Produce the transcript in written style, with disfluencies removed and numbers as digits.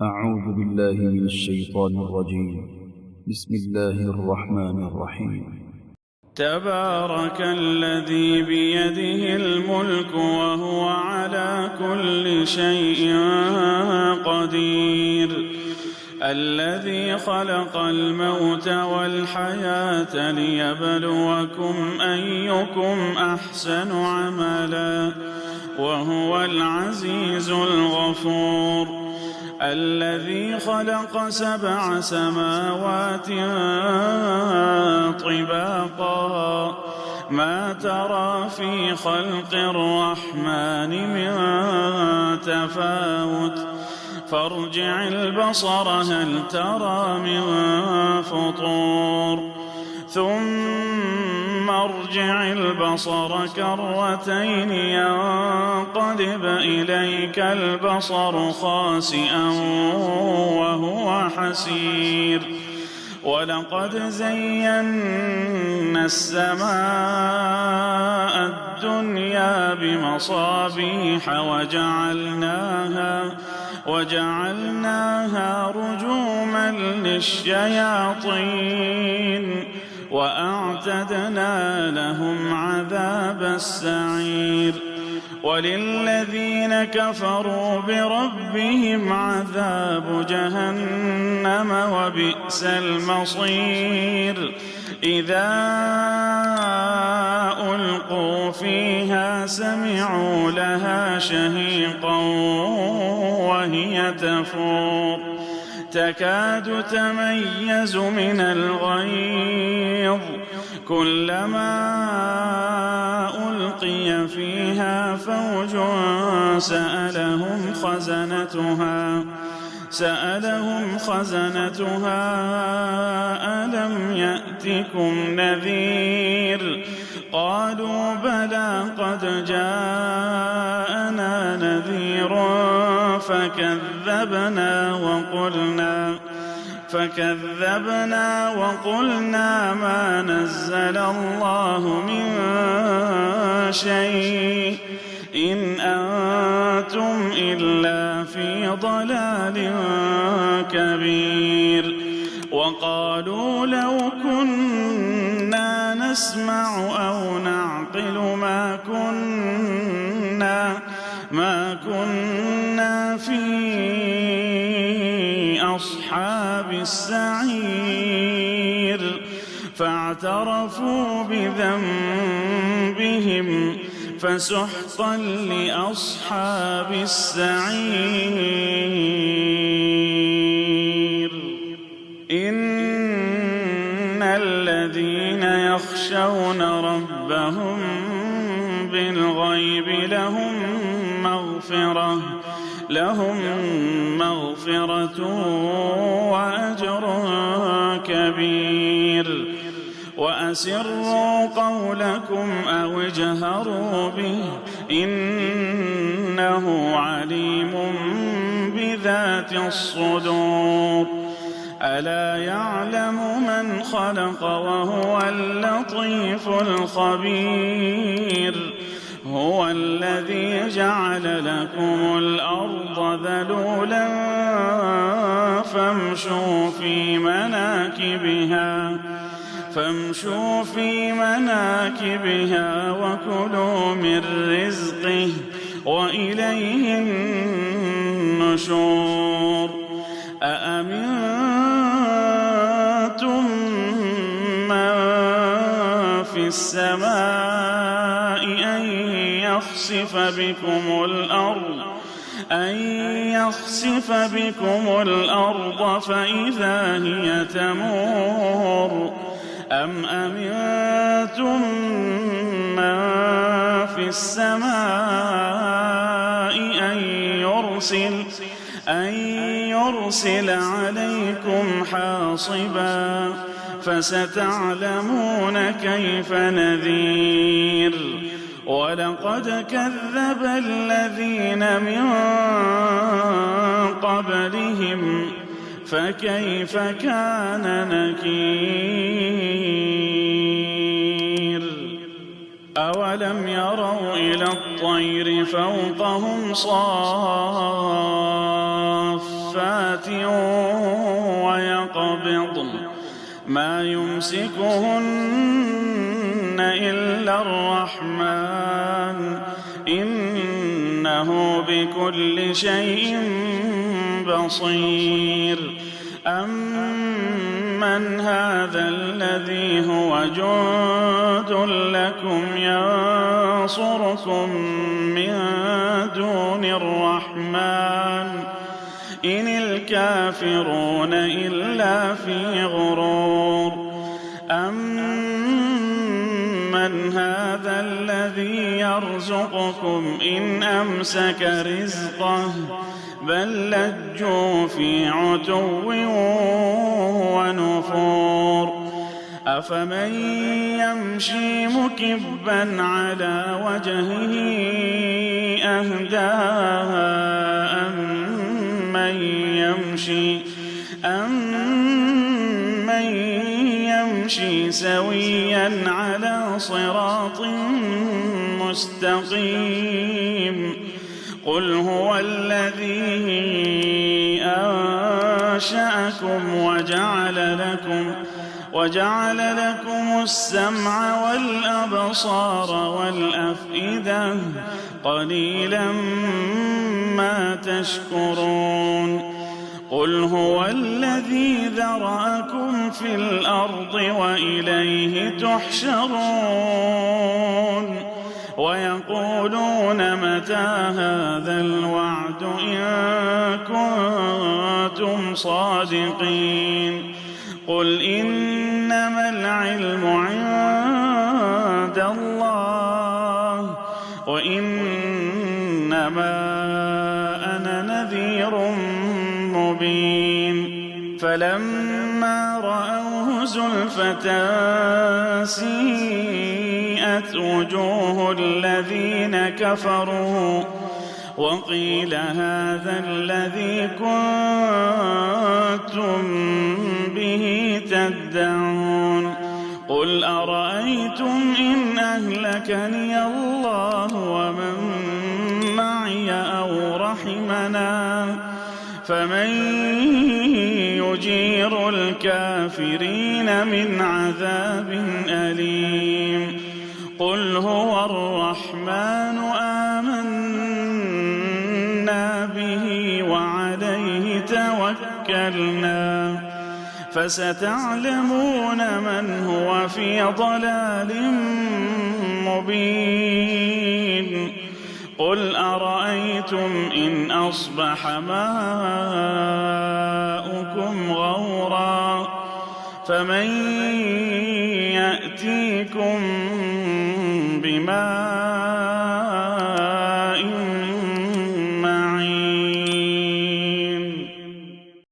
أعوذ بالله من الشيطان الرجيم. بسم الله الرحمن الرحيم. تبارك الذي بيده الملك وهو على كل شيء قدير، الذي خلق الموت والحياة ليبلوكم أيكم أحسن عملا وهو العزيز الغفور، الذي خلق 7 سماوات طباقا ما ترى في خلق الرحمن من تفاوت فارجع البصر هل ترى من فطور ثم ارجع البصر كرتين ينقلب إليك البصر خاسئا وهو حسير، ولقد زينا السماء الدنيا بمصابيح وجعلناها رجوما للشياطين وأعتدنا لهم عذاب السعير، وللذين كفروا بربهم عذاب جهنم وبئس المصير، إذا ألقوا فيها سمعوا لها شهيقا وهي تفور تكاد تميز من الغيظ، كلما ألقي فيها فوج سألهم خزنتها ألم يأتكم نذير، قالوا بلى قد جاءنا نذير فكذبنا وقلنا ما نزل الله من شيء إن أنتم إلا في ضلال كبير، وقالوا لو كنا نسمع أو نعقل ما كنا في أصحاب السعير، فاعترفوا بذنبهم فسحقا لأصحاب السعير. إن الذين يخشون ربهم بالغيب لهم مغفرة وأجر كبير، وأسروا قولكم أو اجهروا به إنه عليم بذات الصدور، ألا يعلم من خلق وهو اللطيف الخبير، هو الذي جعل لكم الأرض ذلولا فامشوا في مناكبها وكلوا من رزقه وإليه النشور، أأمنتم من في السماء أن يخسف بكم الأرض فإذا هي تمور، أم أمنتم من في السماء أن يرسل عليكم حاصبا فستعلمون كيف نذير، ولقد كذب الذين من قبلهم فكيف كان نكير، أولم يروا إلى الطير فوقهم صافات صفات ويقبضن ما يمسكهن إلا الرحمن إنه بكل شيء بصير أمن هذا الذي هو جند لكم ينصركم من دون الرحمن إن الكافرون إلا في غرور أمن هذا الذي يرزقكم إن أمسك رزقه بل لجوا في عتو ونفور أفمن يمشي مكبا على وجهه أهدى أمن يمشي سويا على صراط مستقيم قل هو الذي أنشأكم وجعل لكم السمع والأبصار والأفئدة قليلا ما تشكرون قل هو الذي ذرأكم في الأرض وإليه تحشرون ويقولون متى هذا الوعد إن كنتم صادقين قل إنما العلم عند الله وإنما أنا نذير مبين فلما رأوه زلفة سيئت وجوه الذين كفروا وقيل هذا الذي كنتم به تدعون قل أرأيتم إن أهلكني الله ومن معي أو رحمنا فمن يجير الكافرين من عذاب أليم قل هو الرحمن آمنا به وعليه توكلنا فستعلمون من هو في ضلال مبين قل أرأيتم إن أصبح ماؤكم غورا فمن يأتيكم بماء